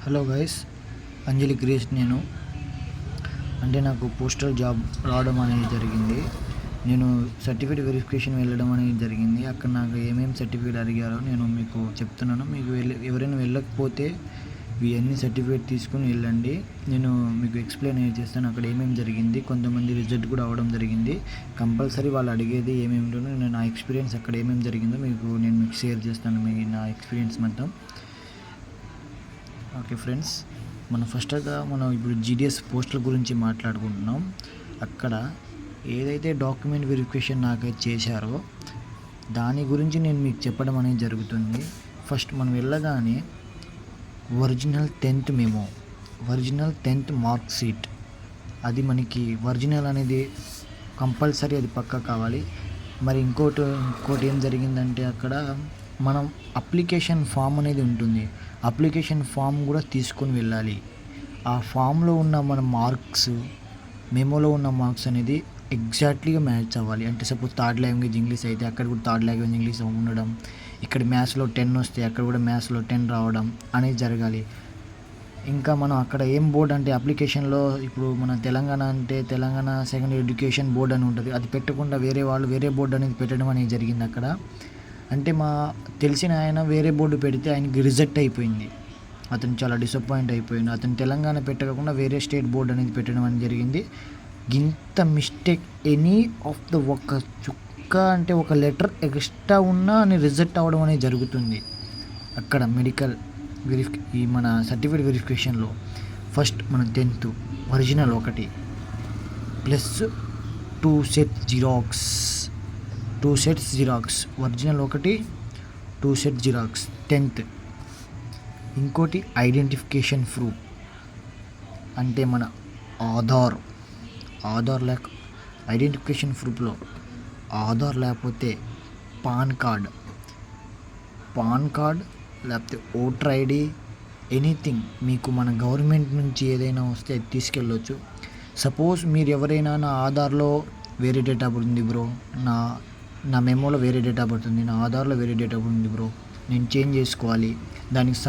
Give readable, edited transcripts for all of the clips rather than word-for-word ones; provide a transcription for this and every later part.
Hello guys, అంజలి క్రియేష్ నేను. నాకు postal job రావడం అనేది జరిగింది. నేను సర్టిఫికేట్ వెరిఫికేషన్ వెళ్ళడం అనేది జరిగింది. అక్కడ నాకు ఏమేమి సర్టిఫికేట్ అడిగారో నేను మీకు చెప్తున్నాను. మీకు ఎవరైనా వెళ్ళకపోతే ఇవన్నీ సర్టిఫికేట్ తీసుకుని వెళ్ళండి. నేను మీకు ఎక్స్ప్లెయిన్ అనేది చేస్తాను అక్కడ ఏమేమి జరిగింది. కొంతమంది రిజల్ట్ కూడా అవ్వడం జరిగింది. కంపల్సరీ వాళ్ళు అడిగేది ఏమేమిటో నేను నా ఎక్స్పీరియన్స్ అక్కడ ఏమేమి జరిగిందో నేను మీకు షేర్ చేస్తాను. నా ఎక్స్పీరియన్స్ మొత్తం. ఓకే ఫ్రెండ్స్, మనం ఇప్పుడు జీడిఎస్ పోస్టుల గురించి మాట్లాడుకుంటున్నాం. అక్కడ ఏదైతే డాక్యుమెంట్ వెరిఫికేషన్ నాకైతే చేశారో దాని గురించి నేను మీకు చెప్పడం అనేది జరుగుతుంది. ఫస్ట్ మనం వెళ్ళగానే ఒరిజినల్ 10th మార్క్ షీట్, అది మనకి ఒరిజినల్ అనేది కంపల్సరీ, అది పక్కా కావాలి. మరి ఇంకోటి ఏం జరిగిందంటే అక్కడ మనం అప్లికేషన్ ఫామ్ అనేది ఉంటుంది. అప్లికేషన్ ఫామ్ కూడా తీసుకొని వెళ్ళాలి. ఆ ఫామ్లో ఉన్న మన మార్క్స్, మెమోలో ఉన్న మార్క్స్ అనేది ఎగ్జాక్ట్లీగా మ్యాచ్ అవ్వాలి. అంటే సపోజ్ థర్డ్ లాంగ్వేజ్ ఇంగ్లీష్ అయితే అక్కడ కూడా థర్డ్ లాంగ్వేజ్ ఇంగ్లీష్ ఉండడం, ఇక్కడ మ్యాథ్స్లో 10 వస్తే అక్కడ కూడా మ్యాథ్స్లో 10 రావడం అనేది జరగాలి. ఇంకా మనం అక్కడ ఏం బోర్డు అంటే అప్లికేషన్లో ఇప్పుడు మన తెలంగాణ అంటే తెలంగాణ సెకండరీ ఎడ్యుకేషన్ బోర్డు అని ఉంటుంది. అది పెట్టకుండా వేరే బోర్డు అనేది పెట్టడం అనేది జరిగింది అక్కడ. అంటే మా తెలిసిన ఆయన వేరే బోర్డు పెడితే ఆయనకి రిజెక్ట్ అయిపోయింది. అతను చాలా డిసప్పాయింట్ అయిపోయింది. అతను తెలంగాణ పెట్టకుండా వేరే స్టేట్ బోర్డు అనేది పెట్టడం అనేది జరిగింది. ఇంత మిస్టేక్ ఎనీ ఆఫ్ ద ఒక చుక్క అంటే ఒక లెటర్ ఎక్స్ట్రా ఉన్నా అని రిజెక్ట్ అవ్వడం అనేది జరుగుతుంది అక్కడ మెడికల్ ఈ మన సర్టిఫికేట్ వెరిఫికేషన్లో. ఫస్ట్ మన 10th ఒరిజినల్ ఒకటి ప్లస్ 2 సెట్స్ జిరాక్స్, ఒరిజినల్ ఒకటి 2 సెట్ జిరాక్స్ 10th. ఇంకోటి ఐడెంటిఫికేషన్ ప్రూఫ్, అంటే మన ఆధార్ ఐడెంటిఫికేషన్ ప్రూఫ్లో ఆధార్ లేకపోతే పాన్ కార్డ్ లేకపోతే ఓటర్ ఐడి, ఎనీథింగ్ మీకు మన గవర్నమెంట్ నుంచి ఏదైనా వస్తే అది తీసుకెళ్ళొచ్చు. సపోజ్ మీరు ఎవరైనా నా ఆధార్లో వేరే డేట్ ఆఫ్ బర్త్ ఉంది బ్రో, నా మెమోలో వేరే డేట్ ఆఫ్ బర్త్ ఉంది, నా ఆధార్లో వేరే డేట్ ఆఫ్ బర్త్ ఉంది బ్రో, నేను చేంజ్ చేసుకోవాలి, దానికి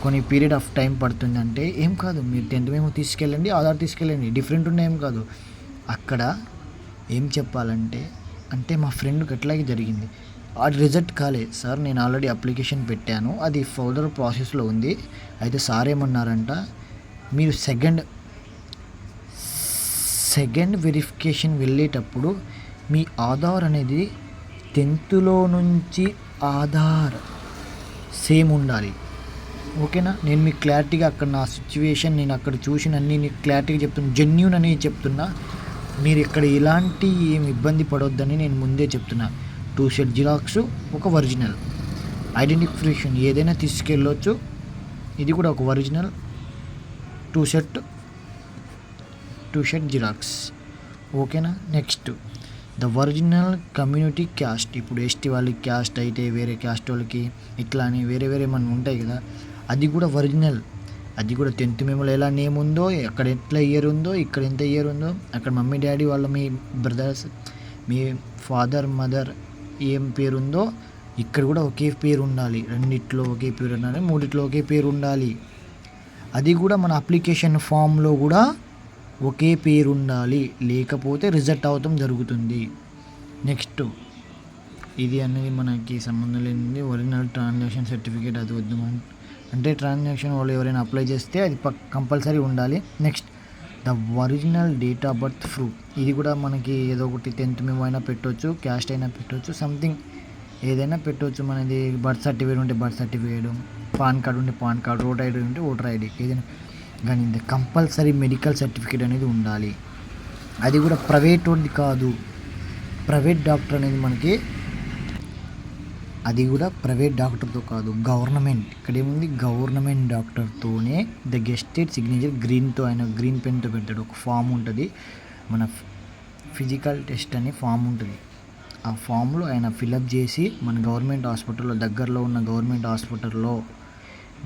కొన్ని పీరియడ్ ఆఫ్ టైం పడుతుంది అంటే ఏం కాదు, మీరు 10th మెమో తీసుకెళ్ళండి, ఆధార్ తీసుకెళ్ళండి, డిఫరెంట్ ఉన్న ఏం కాదు. అక్కడ ఏం చెప్పాలంటే మా ఫ్రెండ్కి ఎట్లాగే జరిగింది. అది రిజెక్ట్ కాలేదు సార్, నేను ఆల్రెడీ అప్లికేషన్ పెట్టాను, అది ఫర్దర్ ప్రాసెస్లో ఉంది. అయితే సార్ ఏమన్నారంట, మీరు సెకండ్ వెరిఫికేషన్ వెళ్ళేటప్పుడు మీ ఆధార్ అనేది 10th నుంచి ఆధార్ సేమ్ ఉండాలి. ఓకేనా? నేను మీకు క్లారిటీగా అక్కడ నా సిచ్యువేషన్, నేను అక్కడ చూసిన అన్నీ నీకు క్లారిటీగా చెప్తున్నా, జెన్యూన్ అనేది చెప్తున్నా. మీరు ఇక్కడ ఇలాంటి ఏమి ఇబ్బంది పడొద్దని నేను ముందే చెప్తున్నా. 2 సెట్ జిరాక్స్, ఒక ఒరిజినల్. ఐడెంటిఫికేషన్ ఏదైనా తీసుకెళ్ళొచ్చు, ఇది కూడా ఒక ఒరిజినల్ 2 సెట్ జిరాక్స్. ఓకేనా? Next the original community caste. ఇప్పుడు ఎస్టీ వాళ్ళకి క్యాస్ట్ అయితే వేరే క్యాస్ట్ వాళ్ళకి ఇట్లా అని వేరే మనం ఉంటాయి కదా, అది కూడా ఒరిజినల్. అది కూడా 10th మెమోలో ఎలా నేమ్ ఉందో, అక్కడ ఎట్లా ఇయర్ ఉందో, ఇక్కడ ఎంత ఇయర్ ఉందో, అక్కడ మమ్మీ డాడీ వాళ్ళ మీ బ్రదర్స్, మీ ఫాదర్ మదర్ ఏం పేరు ఉందో ఇక్కడ కూడా ఒకే పేరు ఉండాలి. రెండిట్లో ఒకే పేరు ఉండాలి, 3 ఒకే పేరు ఉండాలి. అది కూడా మన అప్లికేషన్ ఫామ్లో కూడా ఒకే పేరు ఉండాలి, లేకపోతే రిజెక్ట్ అవటం జరుగుతుంది. నెక్స్ట్ ఇది అనేది మనకి సంబంధం లేనిది ఒరిజినల్ ట్రాన్సాక్షన్ సర్టిఫికేట్. అది వద్దు అంటే ట్రాన్సాక్షన్ వాళ్ళు ఎవరైనా అప్లై చేస్తే అది కంపల్సరీ ఉండాలి. Next the original date of birth proof. ఇది కూడా మనకి ఏదో ఒకటి 10th మెమో అయినా పెట్టవచ్చు, క్యాస్ట్ అయినా పెట్టవచ్చు, సంథింగ్ ఏదైనా పెట్టవచ్చు. మనది బర్త్ సర్టిఫికేట్ ఉంటే బర్త్ సర్టిఫికేట్, పాన్ కార్డ్ ఉంటే పాన్ కార్డ్, ఓటర్ ఐడి ఉంటే ఓటర్ ఐడి, ఏదైనా కానీ కంపల్సరీ మెడికల్ సర్టిఫికేట్ అనేది ఉండాలి. అది కూడా ప్రైవేట్ వాడిది కాదు, ప్రైవేట్ డాక్టర్ అనేది మనకి, అది కూడా ప్రైవేట్ డాక్టర్తో కాదు, గవర్నమెంట్. ఇక్కడ ఏముంది, గవర్నమెంట్ డాక్టర్తోనే ద గెస్టెడ్ సిగ్నేచర్ గ్రీన్తో, ఆయన గ్రీన్ పెన్తో పెడతాడు. ఒక ఫామ్ ఉంటుంది, మన ఫిజికల్ టెస్ట్ అనే ఫామ్ ఉంటుంది. ఆ ఫామ్లో ఆయన ఫిలప్ చేసి మన గవర్నమెంట్ హాస్పిటల్లో, దగ్గరలో ఉన్న గవర్నమెంట్ హాస్పిటల్లో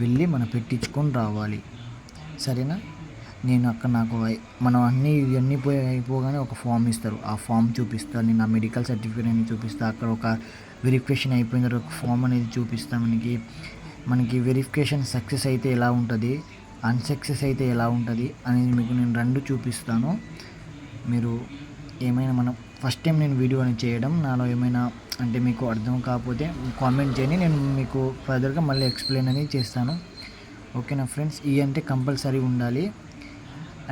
వెళ్ళి మనం పెట్టించుకొని రావాలి. సరేనా? నేను అక్కడ మనం ఇవన్నీ అయిపోగానే ఒక ఫామ్ ఇస్తారు, ఆ ఫామ్ చూపిస్తాను, నేను నా మెడికల్ సర్టిఫికేట్ అనేది చూపిస్తాను. అక్కడ ఒక వెరిఫికేషన్ అయిపోయిన తర్వాత ఒక ఫామ్ అనేది చూపిస్తాను మనకి. మనకి వెరిఫికేషన్ సక్సెస్ అయితే ఎలా ఉంటుంది, అన్సక్సెస్ అయితే ఎలా ఉంటుంది అనేది మీకు నేను రెండు చూపిస్తాను. మీరు ఏమైనా మనం ఫస్ట్ టైం నేను వీడియో అని చేయడం, నాలో ఏమైనా అంటే మీకు అర్థం కాకపోతే కామెంట్ చేయండి, నేను మీకు ఫర్దర్గా మళ్ళీ ఎక్స్ప్లెయిన్ అనేది చేస్తాను. ఓకేనా ఫ్రెండ్స్, ఇవి అంటే కంపల్సరీ ఉండాలి.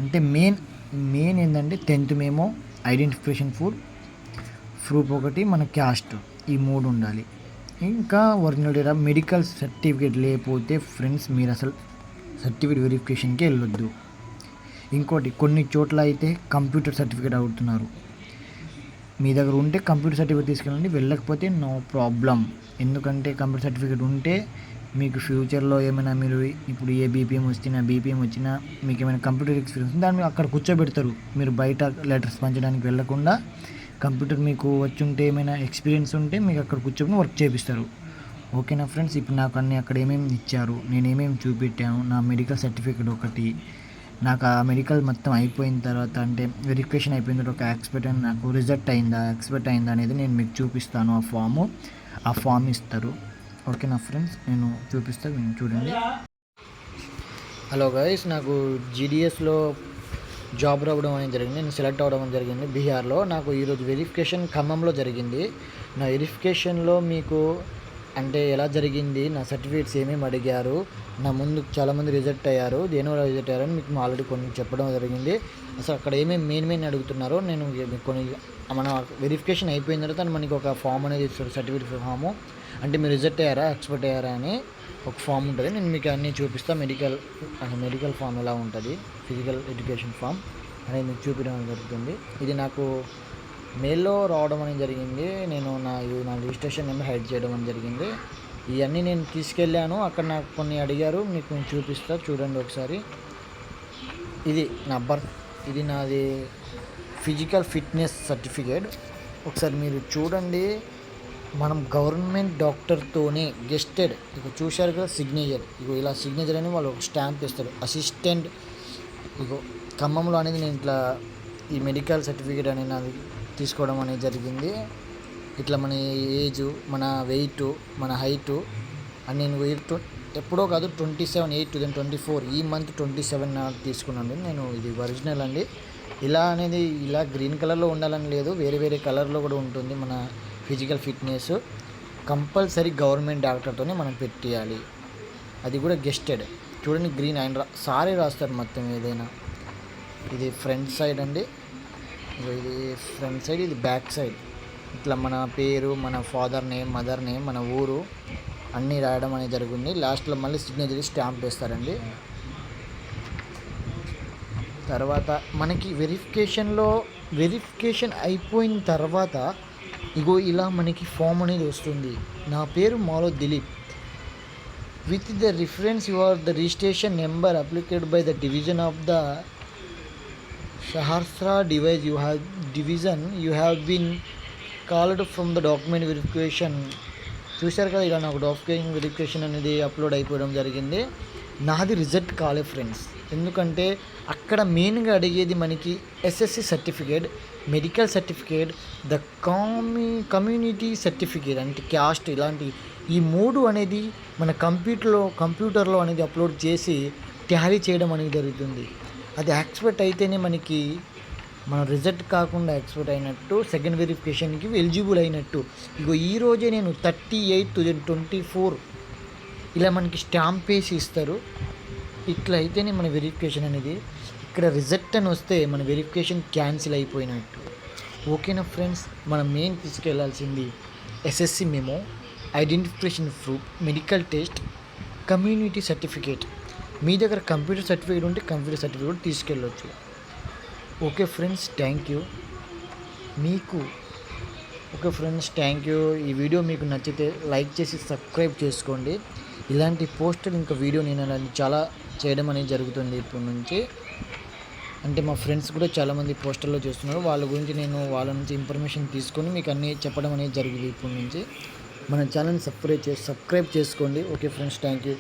అంటే మెయిన్ ఏంటంటే 10th మేము ఐడెంటిఫికేషన్ ప్రూఫ్ ఒకటి, మన క్యాస్ట్, ఈ 3 ఉండాలి. ఇంకా ఒరిజినల్ డేటా మెడికల్ సర్టిఫికేట్ లేకపోతే ఫ్రెండ్స్ మీరు అసలు సర్టిఫికేట్ వెరిఫికేషన్కి వెళ్ళొద్దు. ఇంకోటి, కొన్ని చోట్ల అయితే కంప్యూటర్ సర్టిఫికేట్ అడుగుతున్నారు. మీ దగ్గర ఉంటే కంప్యూటర్ సర్టిఫికేట్ తీసుకెళ్ళండి, వెళ్ళకపోతే నో ప్రాబ్లం. ఎందుకంటే కంప్యూటర్ సర్టిఫికేట్ ఉంటే మీకు ఫ్యూచర్లో ఏమైనా మీరు ఇప్పుడు ఏ బీపీఎం వచ్చినా మీకు ఏమైనా కంప్యూటర్ ఎక్స్పీరియన్స్ దాన్ని అక్కడ కూర్చోబెడతారు. మీరు బయట లెటర్స్ పంచడానికి వెళ్ళకుండా కంప్యూటర్ మీకు వచ్చి ఉంటే ఏమైనా ఎక్స్పీరియన్స్ ఉంటే మీకు అక్కడ కూర్చొని వర్క్ చేపిస్తారు. ఓకేనా ఫ్రెండ్స్, ఇప్పుడు నాకు అన్నీ అక్కడ ఏమేమి ఇచ్చారు, నేను ఏమేమి చూపెట్టాను, నా మెడికల్ సర్టిఫికేట్ ఒకటి, నాకు ఆ మెడికల్ మొత్తం అయిపోయిన తర్వాత అంటే వెరిఫికేషన్ అయిపోయిన తర్వాత ఒక ఎక్స్పర్ట్ అని నాకు రిజల్ట్ అయిందా అనేది నేను మీకు చూపిస్తాను. ఆ ఫామ్ ఇస్తారు. ఓకేనా ఫ్రెండ్స్, నేను చూపిస్తాను, మీరు చూడండి. హలో గైస్, నాకు జీడిఎస్లో జాబ్ రావడం అనేది జరిగింది, నేను సెలెక్ట్ అవ్వడం అనేది జరిగింది బీహార్లో. నాకు ఈరోజు వెరిఫికేషన్ ఖమ్మంలో జరిగింది. నా వెరిఫికేషన్లో మీకు అంటే ఎలా జరిగింది, నా సర్టిఫికేట్స్ ఏమేమి అడిగారు, నా ముందు చాలామంది రిజెక్ట్ అయ్యారు, దేనివల్ల రిజెక్ట్ అయ్యారని మీకు ఆల్రెడీ కొన్ని చెప్పడం జరిగింది. అసలు అక్కడ ఏమేమి మెయిన్ అడుగుతున్నారో నేను కొన్ని మన వెరిఫికేషన్ అయిపోయిన తర్వాత మనకి ఒక ఫామ్ అనేది ఇస్తారు, సర్టిఫికేట్ ఫాము. అంటే మీరు రిజెక్ట్ అయ్యారా, ఎక్స్పర్ట్ అయ్యారా అని ఒక ఫామ్ ఉంటుంది. నేను మీకు అన్నీ చూపిస్తాను. మెడికల్ ఫామ్ ఎలా ఉంటుంది, ఫిజికల్ ఎడ్యుకేషన్ ఫామ్ అనేది మీకు చూపించడం జరుగుతుంది. ఇది నాకు మెయిల్లో రావడం అనేది జరిగింది. నేను నా రిజిస్ట్రేషన్ నెంబర్ హైడ్ చేయడం అనేది జరిగింది. ఇవన్నీ నేను తీసుకెళ్ళాను, అక్కడ నాకు కొన్ని అడిగారు, మీకు నేను చూపిస్తా, చూడండి ఒకసారి. ఇది నాది ఫిజికల్ ఫిట్నెస్ సర్టిఫికేట్. ఒకసారి మీరు చూడండి. మనం గవర్నమెంట్ డాక్టర్తోనే గెస్టెడ్, ఇక చూశారు కదా సిగ్నేచర్, ఇలా సిగ్నేచర్ అని వాళ్ళు ఒక స్టాంప్ ఇస్తారు, అసిస్టెంట్. ఖమ్మంలో అనేది నేను ఇట్లా ఈ మెడికల్ సర్టిఫికేట్ అనేది నాది తీసుకోవడం అనేది జరిగింది. ఇట్లా మన ఏజు, మన వెయిట్, మన హైటు అని నేను ఎప్పుడో కాదు 27/8/2024 ఈ మంత్ 27 తీసుకున్నాను నేను. ఇది ఒరిజినల్ అండి. ఇలా గ్రీన్ కలర్లో ఉండాలని లేదు, వేరే కలర్లో కూడా ఉంటుంది. మన ఫిజికల్ ఫిట్నెస్ కంపల్సరీ గవర్నమెంట్ డాక్టర్తోనే మనం పెట్టేయాలి. అది కూడా గెస్టెడ్. చూడండి, గ్రీన్ ఆయన సారీ రాస్తారు మొత్తం ఏదైనా. ఇది ఫ్రంట్ సైడ్ అండి, ఇది ఫ్రంట్ సైడ్, ఇది బ్యాక్ సైడ్. ఇట్లా మన పేరు, మన ఫాదర్ నేమ్, మదర్ నేమ్, మన ఊరు అన్నీ రాయడం అనేది జరిగింది. లాస్ట్లో మళ్ళీ సిగ్నేచర్ స్టాంప్ వేస్తారండి. తర్వాత మనకి వెరిఫికేషన్ అయిపోయిన తర్వాత ఇలా మనకి ఫామ్ అనేది వస్తుంది. నా పేరు మాలో Dilip. With the reference the registration number applied by the division of the Saharsra division you have been called from the document verification. చూశారు కదా, ఇలా నాకు డాక్యుమెంట్ వెరిఫికేషన్ అనేది అప్లోడ్ అయిపోవడం జరిగింది. నాది రిజల్ట్ కాలే ఫ్రెండ్స్, ఎందుకంటే అక్కడ మెయిన్గా అడిగేది మనకి SSC certificate, medical certificate, the community certificate అంటే క్యాస్ట్, ఇలాంటి ఈ 3 అనేది మన కంప్యూటర్లో అనేది అప్లోడ్ చేసి టాలీ చేయడం అనేది జరుగుతుంది. అది ఎక్స్పర్ట్ అయితేనే మనకి మన రిజల్ట్ కాకుండా ఎక్స్పర్ట్ అయినట్టు, సెకండ్ వెరిఫికేషన్కి ఎలిజిబుల్ అయినట్టు. ఈరోజే నేను 30/8/2024 ఇలా మనకి స్టాంప్ వేసి ఇస్తారు. ఇట్లా అయితేనే మన వెరిఫికేషన్ అనేది, ఇక్కడ రిజల్ట్ అని వస్తే మన వెరిఫికేషన్ క్యాన్సిల్ అయిపోయినట్టు. ఓకేనా ఫ్రెండ్స్, మనం మెయిన్ తీసుకెళ్లాల్సింది SSC memo, identification proof, medical test, community certificate. మీ దగ్గర కంప్యూటర్ సర్టిఫికేట్ ఉంటే కంప్యూటర్ సర్టిఫికేట్ తీసుకెళ్ళవచ్చు. Okay friends, thank you. ఈ వీడియో మీకు నచ్చితే లైక్ చేసి సబ్స్క్రైబ్ చేసుకోండి. ఇలాంటి పోస్టర్ ఇంకా వీడియో నేను చాలా చేయడం అనేది జరుగుతుంది ఇప్పటి నుంచి. అంటే మా ఫ్రెండ్స్ కూడా చాలామంది పోస్టర్లో చేస్తున్నారు, వాళ్ళ గురించి నేను వాళ్ళ నుంచి ఇన్ఫర్మేషన్ తీసుకొని మీకు అన్నీ చెప్పడం అనేది జరుగుతుంది ఇప్పటి నుంచి. మన ఛానల్ని సబ్స్క్రైబ్ చేసుకోండి. Okay friends, thank you.